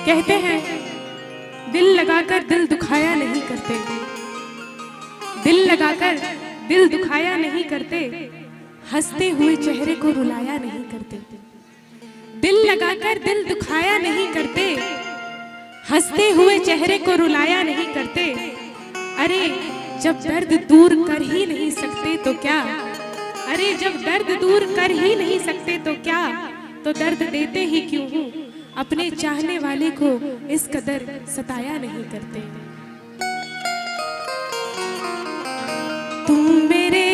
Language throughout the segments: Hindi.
कहते हैं दिल लगाकर दिल दुखाया नहीं करते, दिल लगाकर दिल दुखाया नहीं करते, हंसते हुए चेहरे को रुलाया नहीं करते। दिल लगाकर दिल दुखाया नहीं करते, हंसते हुए चेहरे को रुलाया नहीं करते। अरे जब दर्द दूर कर ही नहीं सकते तो क्या, अरे जब दर्द दूर कर ही नहीं सकते तो क्या, तो दर्द देते ही क्यों हूँ, अपने चाहने वाले को इस कदर सताया नहीं करते। तुम मेरे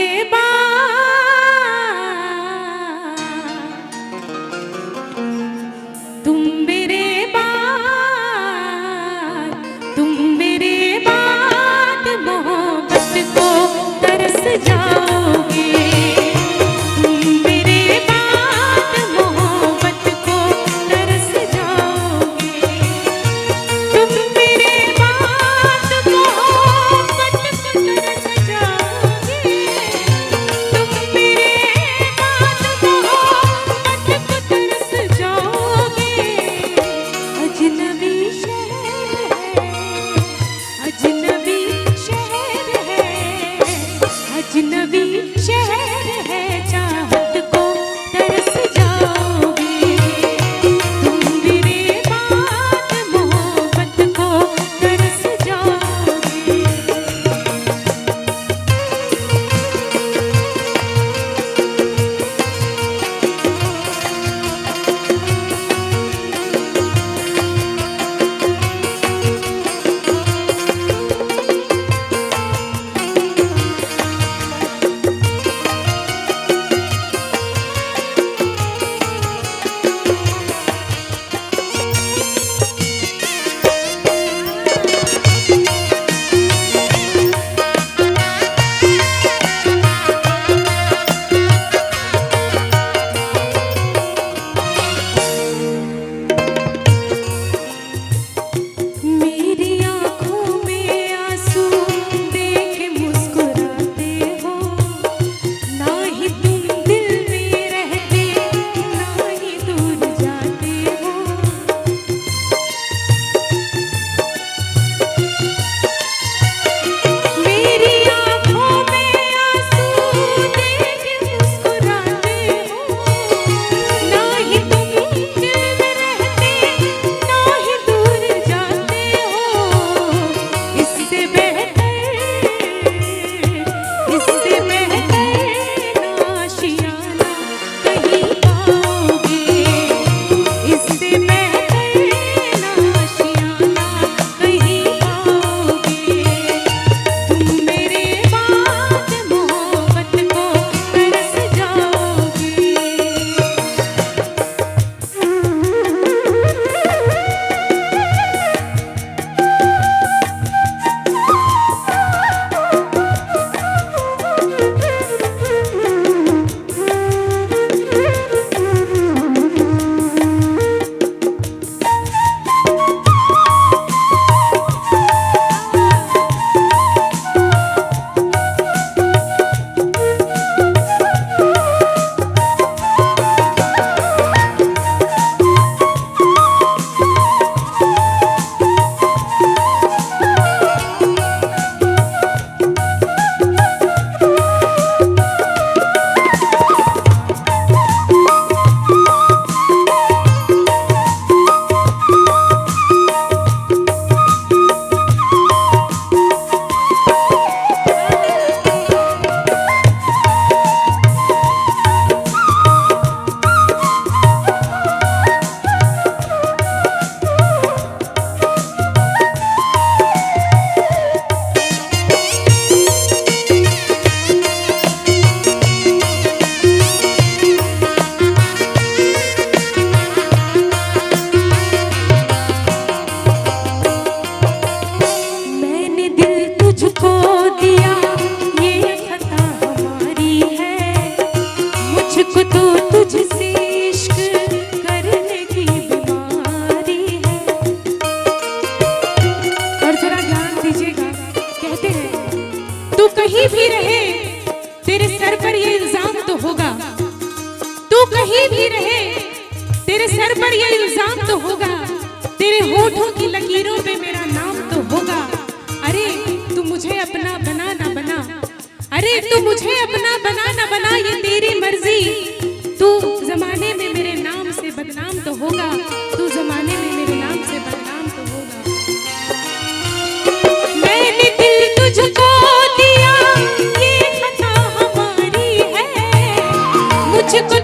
कहीं भी रहे तेरे सर पर ये इल्जाम तो होगा, तू कहीं भी रहे तेरे सर पर ये इल्जाम तो होगा, तेरे होठों की लकीरों पे मेरा नाम तो होगा। अरे तू मुझे अपना बना ना बना, अरे तू मुझे अपना बना ना बना, ये तेरी मर्जी। तू जमाने में मेरे नाम से बदनाम तो होगा, तू जमाने में मेरे नाम से बदनाम तो होगा। मैंने दिल तुझको दिया, ये खता हमारी है, मुझको